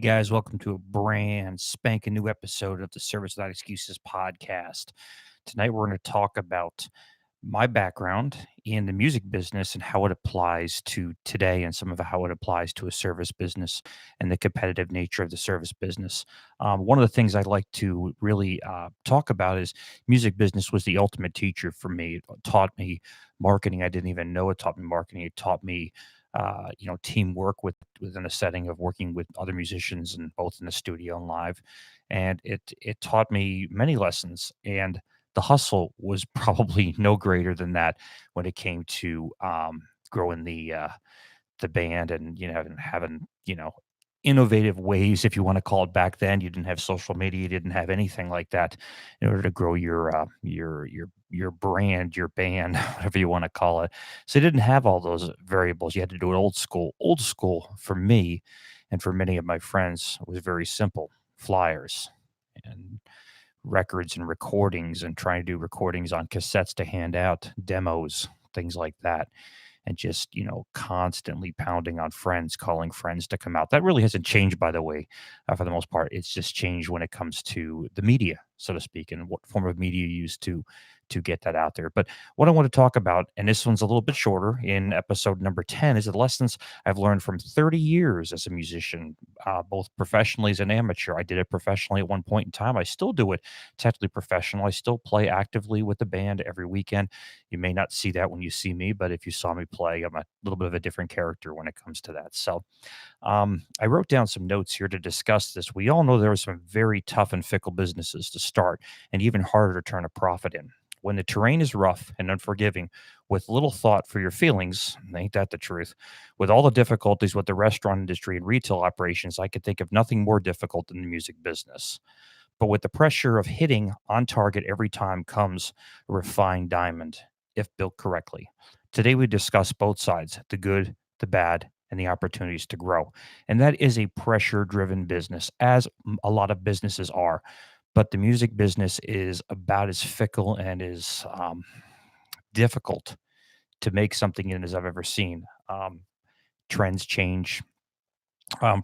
guys, welcome to a brand spanking new episode of the Service Without Excuses podcast. Tonight, we're going to talk about my background in the music business and how it applies to today, and some of how it applies to a service business and the competitive nature of the service business. One of the things I'd like to really talk about is music business was the ultimate teacher for me. It taught me marketing. I didn't even know it taught me marketing. It taught me teamwork within a setting of working with other musicians and both in the studio and live. And it taught me many lessons. And the hustle was probably no greater than that when it came to growing the band, and having innovative ways, if you want to call it. Back then, you didn't have social media, you didn't have anything like that in order to grow your brand, your band, whatever you want to call it. So you didn't have all those variables. You had to do it old school. Old school for me and for many of my friends was very simple: flyers and records and recordings, and trying to do recordings on cassettes to hand out, demos, things like that. And just, constantly pounding on friends, calling friends to come out. That really hasn't changed, by the way, for the most part. It's just changed when it comes to the media, so to speak, and what form of media you use to get that out there. But what I want to talk about, and this one's a little bit shorter, in episode number 10, is the lessons I've learned from 30 years as a musician, both professionally as an amateur. I did it professionally at one point in time. I still do it technically professional. I still play actively with the band every weekend. You may not see that when you see me, but if you saw me play, I'm a little bit of a different character when it comes to that. So I wrote down some notes here to discuss this. We all know there are some very tough and fickle businesses to start, and even harder to turn a profit in. When the terrain is rough and unforgiving, with little thought for your feelings, ain't that the truth? With all the difficulties with the restaurant industry and retail operations, I could think of nothing more difficult than the music business. But with the pressure of hitting on target every time comes a refined diamond, if built correctly. Today, we discuss both sides: the good, the bad, and the opportunities to grow. And that is a pressure driven business, as a lot of businesses are. But the music business is about as fickle and as difficult to make something in as I've ever seen. Trends change,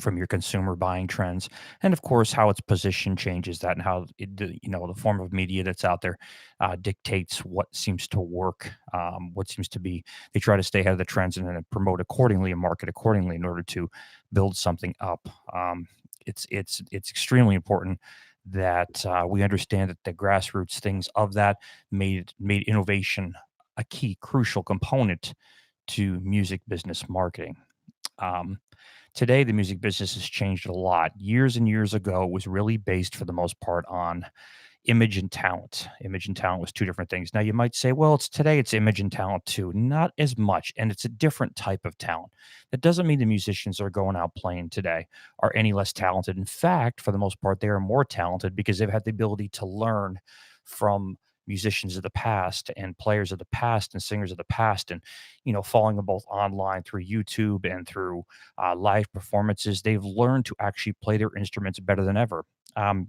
from your consumer buying trends, and of course how its position changes that, and how the form of media that's out there dictates what seems to work, what seems to be. They try to stay ahead of the trends and then promote accordingly and market accordingly in order to build something up. It's extremely important that we understand that the grassroots things of that made innovation a key crucial component to music business marketing. um, Today, the music business has changed a lot. Years and years ago, it was really based for the most part on image and talent. Image and talent was two different things. Now, you might say, well, it's image and talent too. Not as much, and it's a different type of talent. That doesn't mean the musicians that are going out playing today are any less talented. In fact, for the most part, they are more talented because they've had the ability to learn from musicians of the past and players of the past and singers of the past, and following them both online through YouTube and through live performances. They've learned to actually play their instruments better than ever.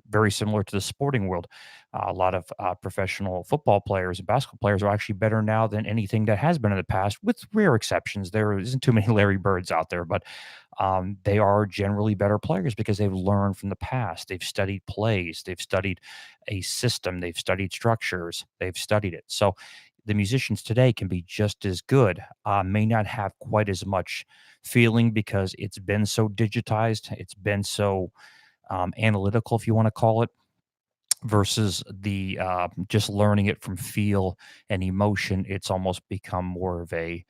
Very similar to the sporting world. A lot of professional football players and basketball players are actually better now than anything that has been in the past, with rare exceptions. There isn't too many Larry Birds out there, but they are generally better players because they've learned from the past. They've studied plays, they've studied a system, they've studied structures, they've studied it. So the musicians today can be just as good, may not have quite as much feeling because it's been so digitized, it's been so analytical, if you want to call it, versus the just learning it from feel and emotion. It's almost become more of a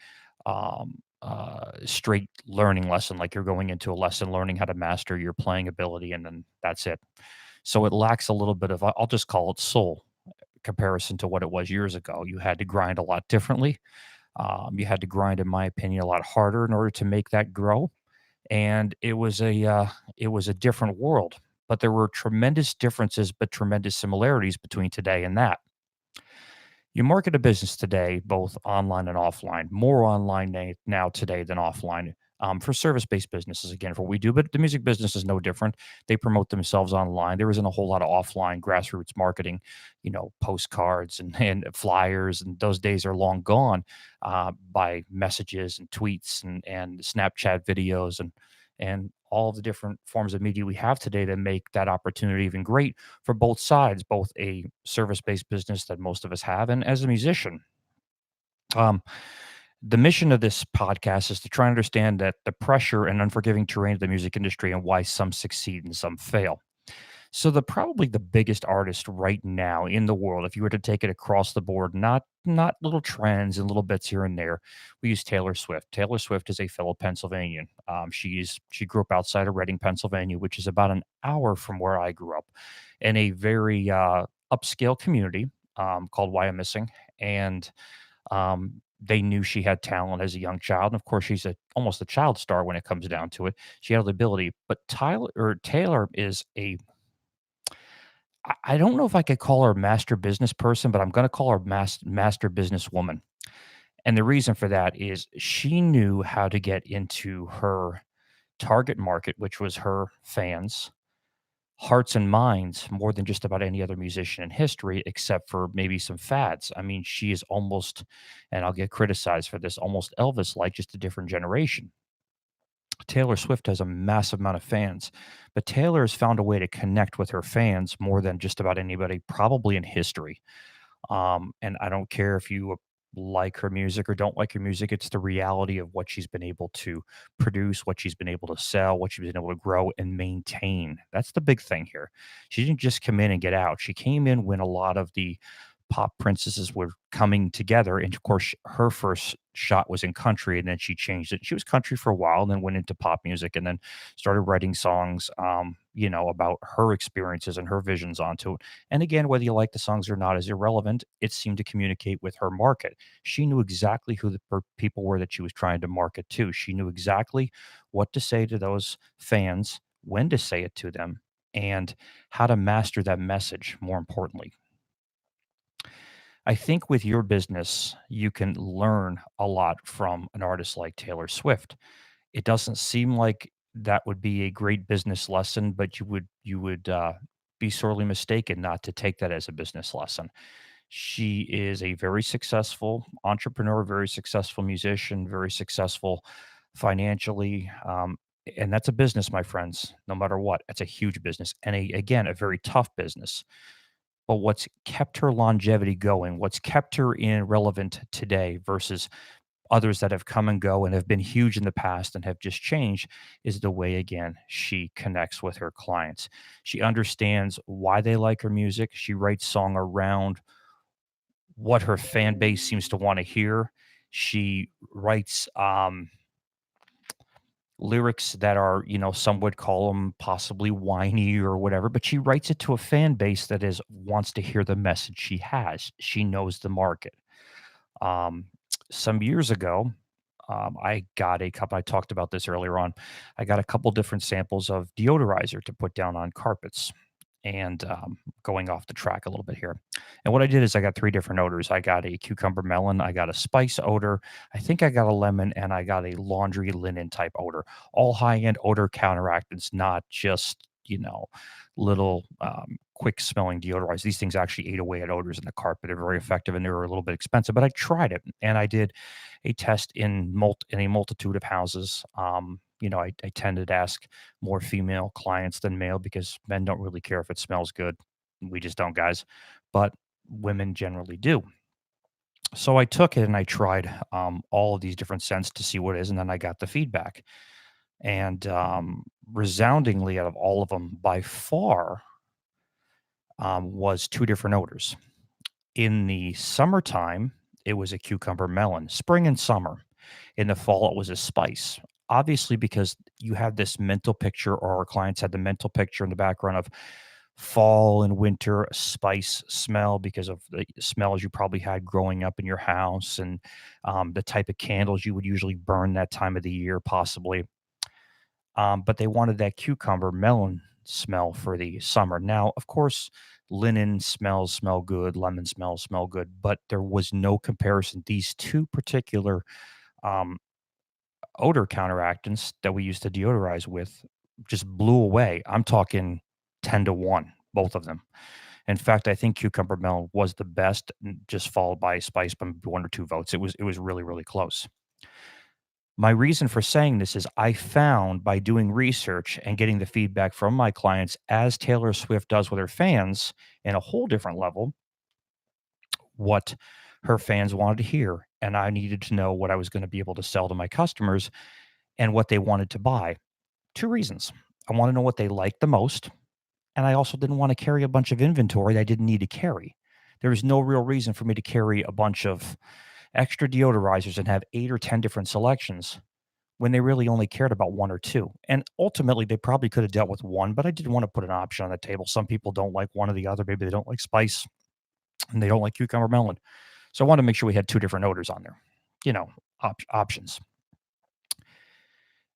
straight learning lesson, like you're going into a lesson learning how to master your playing ability, and then that's it. So it lacks a little bit of, I'll just call it soul, comparison to what it was years ago. You had to grind a lot differently. You had to grind, in my opinion, a lot harder in order to make that grow, and it was a different world. But there were tremendous differences, but tremendous similarities between today and that. You market a business today, both online and offline, more online now today than offline. For service-based businesses, again, for what we do, but the music business is no different. They promote themselves online. There isn't a whole lot of offline grassroots marketing, postcards and flyers, and those days are long gone, by messages and tweets and Snapchat videos and all the different forms of media we have today to make that opportunity even great for both sides, both a service-based business that most of us have and as a musician. Um, the mission of this podcast is to try and understand that the pressure and unforgiving terrain of the music industry and why some succeed and some fail. So probably the biggest artist right now in the world, if you were to take it across the board, not little trends and little bits here and there, we use Taylor Swift. Taylor Swift is a fellow Pennsylvanian. She grew up outside of Reading, Pennsylvania, which is about an hour from where I grew up, in a very upscale community called Wyomissing, and they knew she had talent as a young child. And of course, she's almost a child star when it comes down to it. She had the ability, but Taylor is a I don't know if I could call her a master business person, but I'm gonna call her master businesswoman, and the reason for that is she knew how to get into her target market, which was her fans' hearts and minds more than just about any other musician in history, except for maybe some fads. I mean, she is almost, and I'll get criticized for this, almost Elvis-like, just a different generation. Taylor Swift has a massive amount of fans, but Taylor has found a way to connect with her fans more than just about anybody probably in history. And I don't care if you like her music or don't like her music, it's the reality of what she's been able to produce, what she's been able to sell, what she's been able to grow and maintain. That's the big thing here. She didn't just come in and get out. She came in when a lot of the pop princesses were coming together. And of course, her first shot was in country, and then she changed it. She was country for a while, and then went into pop music, and then started writing songs, about her experiences and her visions onto it. And again, whether you like the songs or not is irrelevant. It seemed to communicate with her market. She knew exactly who the people were that she was trying to market to. She knew exactly what to say to those fans, when to say it to them, and how to master that message, more importantly. I think with your business, you can learn a lot from an artist like Taylor Swift. It doesn't seem like that would be a great business lesson, but you would be sorely mistaken not to take that as a business lesson. She is a very successful entrepreneur, very successful musician, very successful financially. And that's a business, my friends, no matter what. It's a huge business. And again, a very tough business. But what's kept her longevity going, what's kept her in relevant today versus others that have come and go and have been huge in the past and have just changed is the way, again, she connects with her clients. She understands why they like her music. She writes song around what her fan base seems to want to hear. She writes lyrics that are, some would call them possibly whiny or whatever, but she writes it to a fan base that is wants to hear the message she has. She knows the market. Um, some years ago, I got a couple. I talked about this earlier on. I got a couple different samples of deodorizer to put down on carpets, and going off the track a little bit here. And what I did is I got three different odors. I got a cucumber melon, I got a spice odor, I think I got a lemon, and I got a laundry linen type odor. All high end odor counteractants, not just little quick smelling deodorizers. These things actually ate away at odors in the carpet. They're very effective and they were a little bit expensive, but I tried it and I did a test in a multitude of houses. I tended to ask more female clients than male because men don't really care if it smells good. We just don't, guys. But women generally do. So I took it and I tried all of these different scents to see what it is, and then I got the feedback. And resoundingly, out of all of them, by far, was two different odors. In the summertime, it was a cucumber melon, spring and summer. In the fall, it was a spice. Obviously, because you have this mental picture, or our clients had the mental picture in the background of fall and winter spice smell because of the smells you probably had growing up in your house, and the type of candles you would usually burn that time of the year, possibly. But they wanted that cucumber melon smell for the summer. Now, of course, linen smells smell good, lemon smells smell good, but there was no comparison. These two particular um, odor counteractants that we used to deodorize with just blew away. I'm talking 10 to 1, both of them. In fact, I think cucumber melon was the best, just followed by spice by 1 or 2 votes. It was really, really close. My reason for saying this is I found by doing research and getting the feedback from my clients as Taylor Swift does with her fans in a whole different level, what her fans wanted to hear. And I needed to know what I was going to be able to sell to my customers and what they wanted to buy. Two reasons. I want to know what they like the most. And I also didn't want to carry a bunch of inventory that I didn't need to carry. There was no real reason for me to carry a bunch of extra deodorizers and have 8 or 10 different selections when they really only cared about one or two. And ultimately, they probably could have dealt with one, but I didn't want to put an option on the table. Some people don't like one or the other. Maybe they don't like spice and they don't like cucumber melon. So I wanted to make sure we had two different odors on there, you know, options.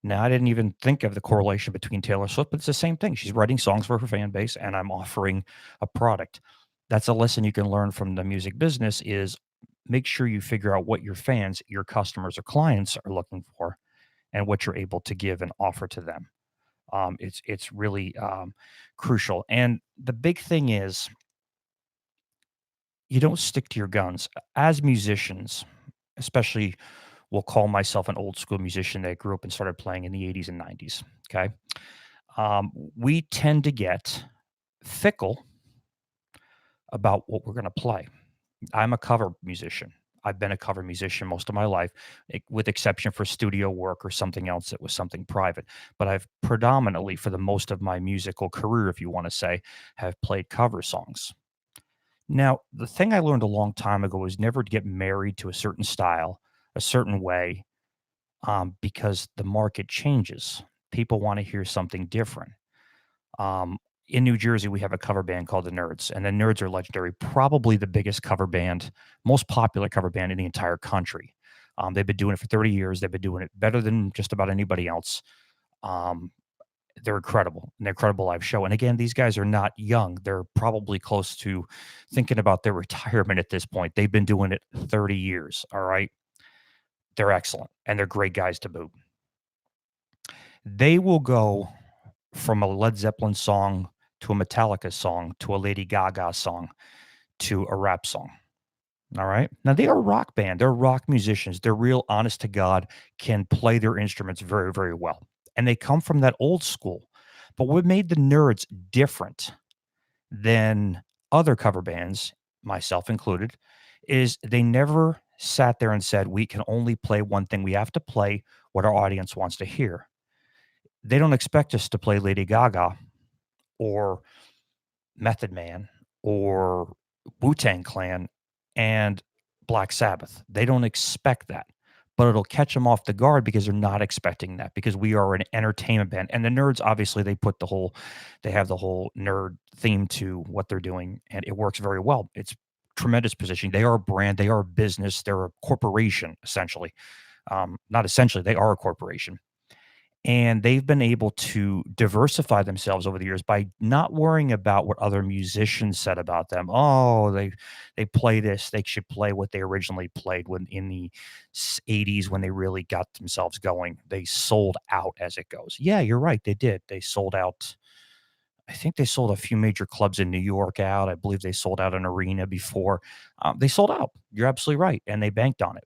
Now, I didn't even think of the correlation between Taylor Swift, but it's the same thing. She's writing songs for her fan base, and I'm offering a product. That's a lesson you can learn from the music business is make sure you figure out what your fans, your customers or clients are looking for and what you're able to give and offer to them. It's really crucial. And the big thing is you don't stick to your guns. As musicians, especially will call myself an old school musician that grew up and started playing in the 80s and 90s. Okay. We tend to get fickle about what we're going to play. I'm a cover musician. I've been a cover musician most of my life, with exception for studio work or something else that was something private. But I've predominantly, for the most of my musical career, if you want to say, have played cover songs. Now, the thing I learned a long time ago was never to get married to a certain style, a certain way, because the market changes. People want to hear something different. Um, in New Jersey, we have a cover band called the Nerds, and the Nerds are legendary. Probably the biggest cover band, most popular cover band in the entire country. They've been doing it for 30 years. They've been doing it better than just about anybody else. Um, they're incredible, an incredible live show. And again, these guys are not young. They're probably close to thinking about their retirement at this point. They've been doing it 30 years. All right. They're excellent and they're great guys to boot. They will go from a Led Zeppelin song to a Metallica song to a Lady Gaga song to a rap song. All right. Now they are a rock band. They're rock musicians. They're real honest to God, can play their instruments very, very well. And they come from that old school. But what made the Nerds different than other cover bands, myself included, is they never sat there and said, we can only play one thing. We have to play what our audience wants to hear. They don't expect us to play Lady Gaga or Method Man or Wu-Tang Clan and Black Sabbath. They don't expect that, but it'll catch them off the guard because they're not expecting that because we are an entertainment band. And the Nerds, obviously, they have the whole nerd theme to what they're doing, and it works very well. It's tremendous positioning. They are a brand, they are a business, they're a corporation, essentially. Not essentially, they are a corporation. And they've been able to diversify themselves over the years by not worrying about what other musicians said about them. Oh, they play this. They should play what they originally played when in the 80s when they really got themselves going. They sold out as it goes. Yeah, you're right. They did. They sold out. I think they sold a few major clubs in New York out. I believe they sold out an arena before. They sold out. You're absolutely right. And they banked on it.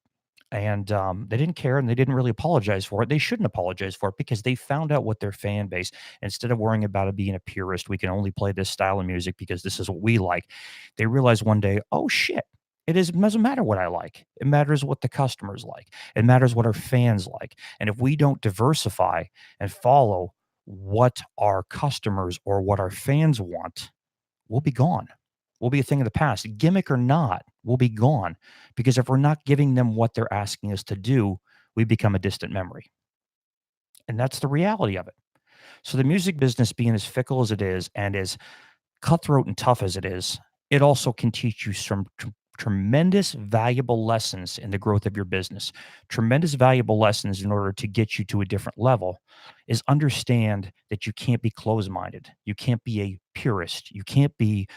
And, they didn't care and they didn't really apologize for it. They shouldn't apologize for it because they found out what their fan base instead of worrying about it being a purist, we can only play this style of music because this is what we like. They realized one day, "Oh, shit. It doesn't matter what I like. It matters what the customers like. It matters what our fans like. And if we don't diversify and follow what our customers or what our fans want, we'll be gone. We'll be a thing of the past. Gimmick or not, we'll be gone. Because if we're not giving them what they're asking us to do, we become a distant memory. And that's the reality of it. So the music business being as fickle as it is and as cutthroat and tough as it is, it also can teach you some tremendous valuable lessons in the growth of your business. Tremendous valuable lessons in order to get you to a different level is understand that you can't be closed-minded. You can't be a purist. You can't be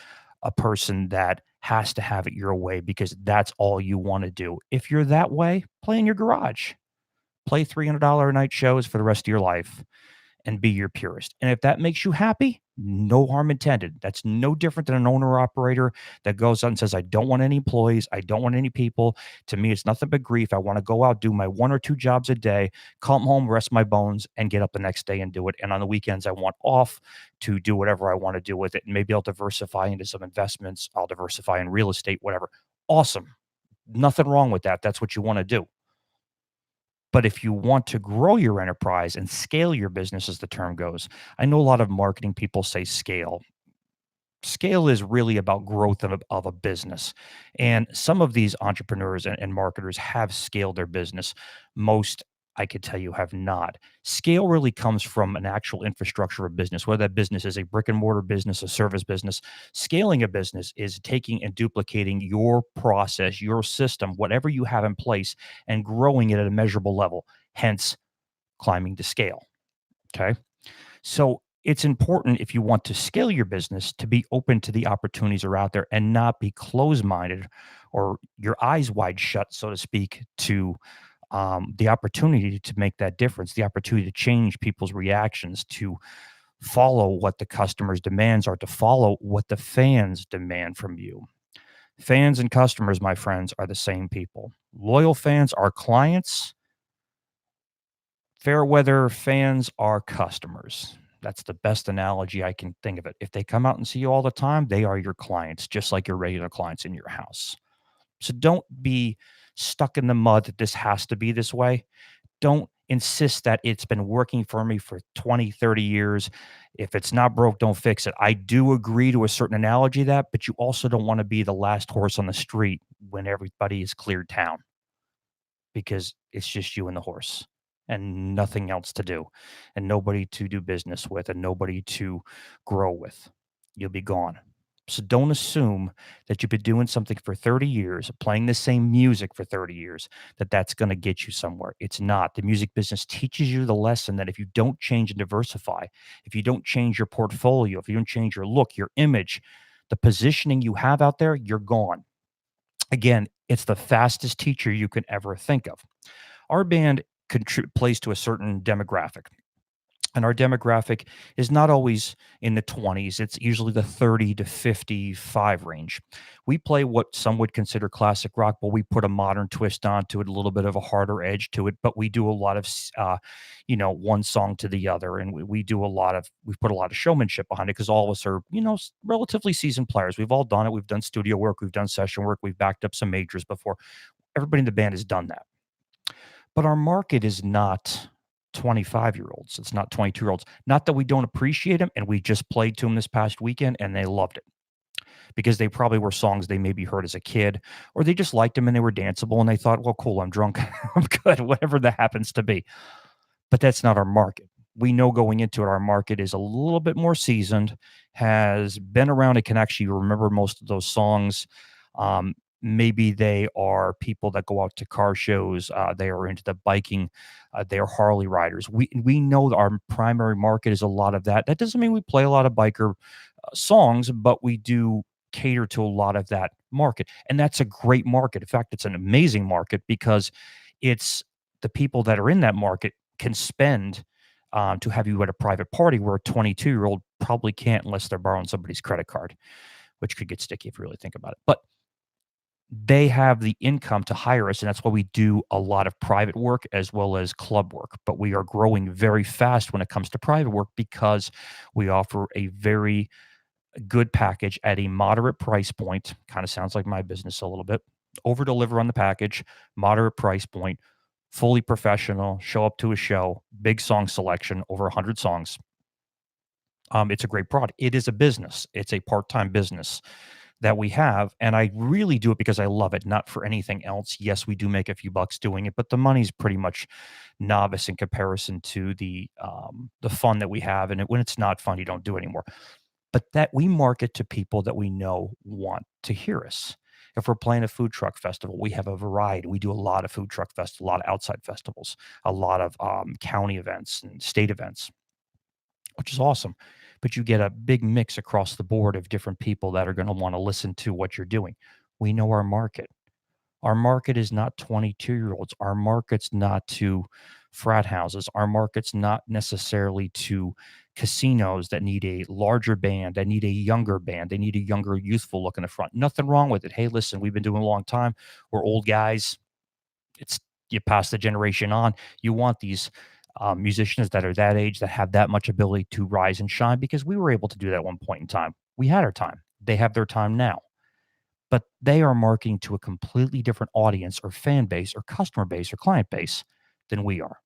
a person that has to have it your way because that's all you want to do. If you're that way, play in your garage. Play $300 a night shows for the rest of your life and be your purist. And if that makes you happy, No harm intended. That's no different than an owner operator that goes out and says, I don't want any employees. I don't want any people. To me, it's nothing but grief. I want to go out, do my one or two jobs a day, come home, rest my bones, and get up the next day and do it. And on the weekends, I want off to do whatever I want to do with it. And maybe I'll diversify into some investments. I'll diversify in real estate, whatever. Awesome. Nothing wrong with that. That's what you want to do. But if you want to grow your enterprise and scale your business, as the term goes, I know a lot of marketing people say scale. Scale is really about growth of a business. And some of these entrepreneurs and marketers have scaled their business. Most, I could tell you, have not. Scale really comes from an actual infrastructure of business, whether that business is a brick and mortar business, a service business. Scaling a business is taking and duplicating your process, your system, whatever you have in place, and growing it at a measurable level, hence climbing to scale. Okay. So it's important, if you want to scale your business, to be open to the opportunities that are out there and not be closed minded or your eyes wide shut, so to speak, to the opportunity to make that difference, the opportunity to change people's reactions, to follow what the customer's demands are, to follow what the fans demand from you. Fans and customers, my friends, are the same people. Loyal fans are clients. Fair weather fans are customers. That's the best analogy I can think of it. If they come out and see you all the time, they are your clients, just like your regular clients in your house. So don't be stuck in the mud that this has to be this way. Don't insist that it's been working for me for 20, 30 years. If it's not broke, don't fix it. I do agree to a certain analogy of that, but you also don't want to be the last horse on the street when everybody has cleared town, because it's just you and the horse and nothing else to do and nobody to do business with and nobody to grow with. You'll be gone. So don't assume that you've been doing something for 30 years, playing the same music for 30 years, that that's going to get you somewhere. It's not. The music business teaches you the lesson that if you don't change and diversify, if you don't change your portfolio, if you don't change your look, your image, the positioning you have out there, you're gone. Again, it's the fastest teacher you can ever think of. Our band plays to a certain demographic, and our demographic is not always in the 20s. It's usually the 30 to 55 range. We play what some would consider classic rock, but we put a modern twist onto it, a little bit of a harder edge to it. But we do a lot of, one song to the other, and we do a lot of, we put a lot of showmanship behind it because all of us are, relatively seasoned players. We've all done it. We've done studio work, we've done session work, we've backed up some majors before. Everybody in the band has done that. But our market is not 25-year-olds. It's not 22-year-olds. Not that we don't appreciate them, and we just played to them this past weekend, and they loved it because they probably were songs they maybe heard as a kid, or they just liked them and they were danceable, and they thought, "Well, cool, I'm drunk. I'm good," whatever that happens to be. But that's not our market. We know going into it, our market is a little bit more seasoned, has been around, and can actually remember most of those songs. Maybe they are people that go out to car shows. They are into the biking. They are Harley riders. We know that our primary market is a lot of that. That doesn't mean we play a lot of biker songs, but we do cater to a lot of that market, and that's a great market. In fact, it's an amazing market because it's the people that are in that market can spend to have you at a private party where a 22-year-old probably can't unless they're borrowing somebody's credit card, which could get sticky if you really think about it. But they have the income to hire us, and that's why we do a lot of private work as well as club work. But we are growing very fast when it comes to private work because we offer a very good package at a moderate price point. Kind of sounds like my business a little bit. Over deliver on the package, moderate price point, fully professional, show up to a show, big song selection, over 100 songs. It's a great product. It is a business. It's a part-time business that we have, and I really do it because I love it, not for anything else. Yes, we do make a few bucks doing it, but the money's pretty much novice in comparison to the fun that we have. And when it's not fun, you don't do it anymore. But that we market to people that we know want to hear us. If we're playing a food truck festival, we have a variety. We do a lot of food truck festivals, a lot of outside festivals, a lot of county events and state events, which is awesome. But you get a big mix across the board of different people that are going to want to listen to what you're doing. We know our market. Our market is not 22-year-olds. Our market's not to frat houses. Our market's not necessarily to casinos that need a larger band, that need a younger band, they need a younger, youthful look in the front. Nothing wrong with it. Hey, listen, we've been doing a long time. We're old guys. It's you pass the generation on. You want these musicians that are that age that have that much ability to rise and shine because we were able to do that at one point in time. We had our time. They have their time now, but they are marketing to a completely different audience or fan base or customer base or client base than we are.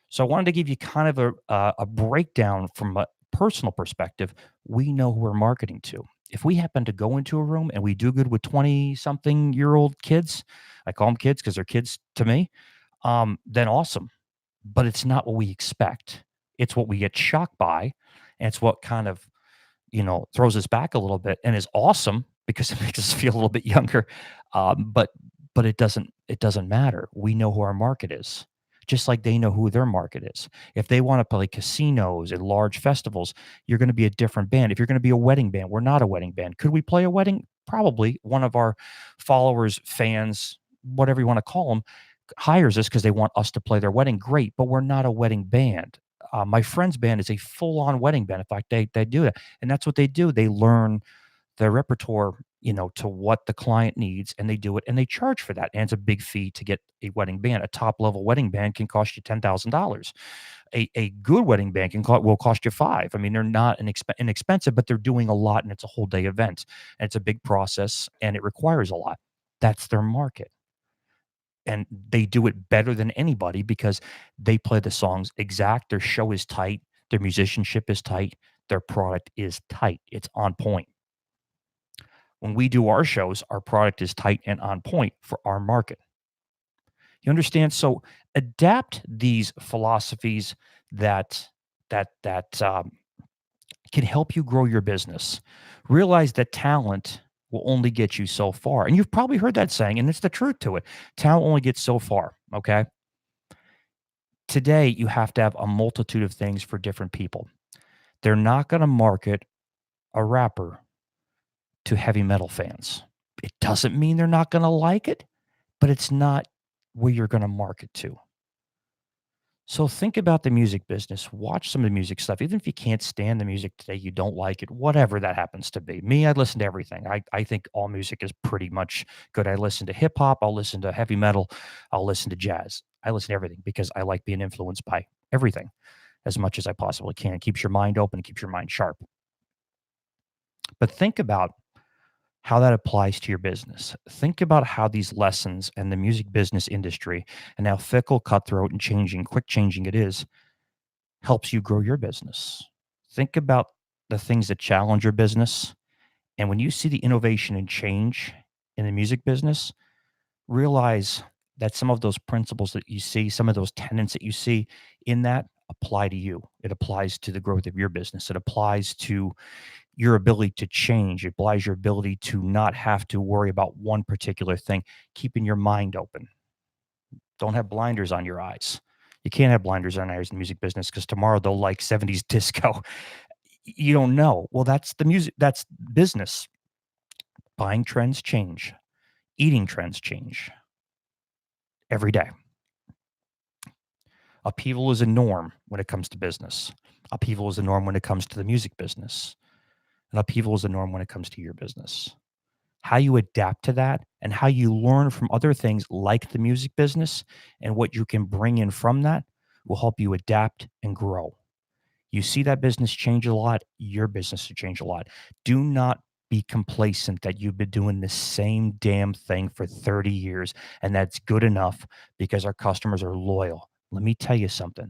So I wanted to give you kind of a breakdown from a personal perspective. We know who we're marketing to. If we happen to go into a room and we do good with 20 something year old kids, I call them kids because they're kids to me, then awesome. But it's not what we expect. It's what we get shocked by. And it's what kind of throws us back a little bit and is awesome because it makes us feel a little bit younger. But it doesn't matter. We know who our market is, just like they know who their market is. If they want to play casinos and large festivals, you're going to be a different band. If you're going to be a wedding band, we're not a wedding band. Could we play a wedding? Probably. One of our followers, fans, whatever you want to call them, hires us because they want us to play their wedding. Great, but we're not a wedding band. My friend's band is a full-on wedding band. In fact, they do that, and that's what they do. They learn their repertoire, to what the client needs, and they do it, and they charge for that. And it's a big fee to get a wedding band. A top-level wedding band can cost you $10,000. A good wedding band will cost you five. I mean, they're not inexpensive, but they're doing a lot, and it's a whole day event, and it's a big process, and it requires a lot. That's their market, and they do it better than anybody because they play the songs exact. Their show is tight. Their musicianship is tight. Their product is tight. It's on point. When we do our shows, our product is tight and on point for our market. You understand? So adapt these philosophies that can help you grow your business. Realize that talent will only get you so far. And you've probably heard that saying, and it's the truth to it. Talent only gets so far. Okay. Today, you have to have a multitude of things for different people. They're not going to market a rapper to heavy metal fans. It doesn't mean they're not going to like it, but it's not where you're going to market to. So think about the music business. Watch some of the music stuff. Even if you can't stand the music today, you don't like it, whatever that happens to be. Me, I listen to everything. I think all music is pretty much good. I listen to hip hop. I'll listen to heavy metal. I'll listen to jazz. I listen to everything because I like being influenced by everything as much as I possibly can. It keeps your mind open, it keeps your mind sharp. But think about how that applies to your business. Think about how these lessons and the music business industry and how fickle, cutthroat, and quick changing it is, helps you grow your business. Think about the things that challenge your business. And when you see the innovation and change in the music business, realize that some of those principles that you see, some of those tenets that you see in that apply to you. It applies to the growth of your business. It applies to your ability to change. It applies your ability to not have to worry about one particular thing, keeping your mind open. Don't have blinders on your eyes. You can't have blinders on your eyes in the music business because tomorrow they'll like 70s disco. You don't know. Well, that's the music, that's business. Buying trends change, eating trends change every day. Upheaval is a norm when it comes to business. Upheaval is a norm when it comes to the music business. And upheaval is a norm when it comes to your business. How you adapt to that and how you learn from other things like the music business and what you can bring in from that will help you adapt and grow. You see that business change a lot, your business will change a lot. Do not be complacent that you've been doing the same damn thing for 30 years and that's good enough because our customers are loyal. Let me tell you something.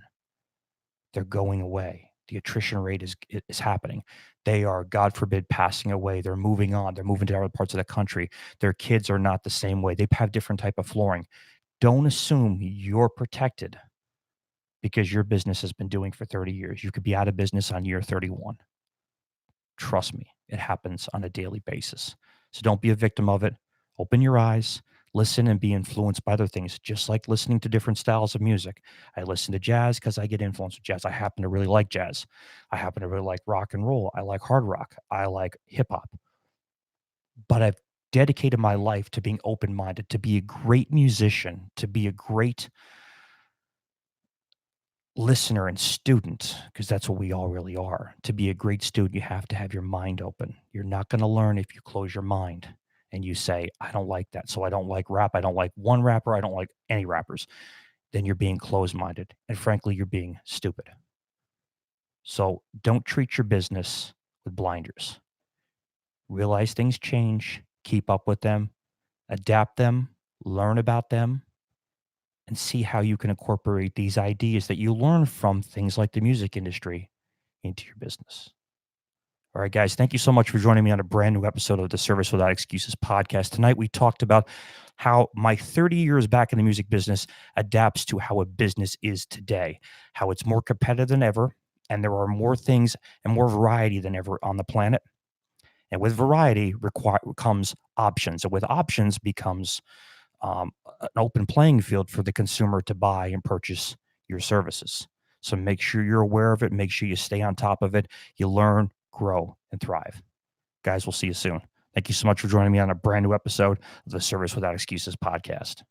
They're going away. The attrition rate is happening. They are, God forbid, passing away. They're moving on. They're moving to other parts of the country. Their kids are not the same way. They have different type of flooring. Don't assume you're protected because your business has been doing for 30 years. You could be out of business on year 31. Trust me, it happens on a daily basis. So don't be a victim of it. Open your eyes, listen, and be influenced by other things, just like listening to different styles of music. I listen to jazz because I get influenced with jazz. I happen to really like jazz. I happen to really like rock and roll. I like hard rock. I like hip hop. But I've dedicated my life to being open minded, to be a great musician, to be a great listener and student, because that's what we all really are. To be a great student, you have to have your mind open. You're not going to learn if you close your mind and you say, I don't like that. So I don't like rap. I don't like one rapper. I don't like any rappers. Then you're being closed minded. And frankly, you're being stupid. So don't treat your business with blinders. Realize things change, keep up with them, adapt them, learn about them, and see how you can incorporate these ideas that you learn from things like the music industry into your business. All right, guys, thank you so much for joining me on a brand new episode of the Service Without Excuses podcast. Tonight, we talked about how my 30 years back in the music business adapts to how a business is today, how it's more competitive than ever, and there are more things and more variety than ever on the planet. And with variety comes options, and with options becomes an open playing field for the consumer to buy and purchase your services. So make sure you're aware of it. Make sure you stay on top of it. You learn, grow, and thrive. Guys, we'll see you soon. Thank you so much for joining me on a brand new episode of the Service Without Excuses podcast.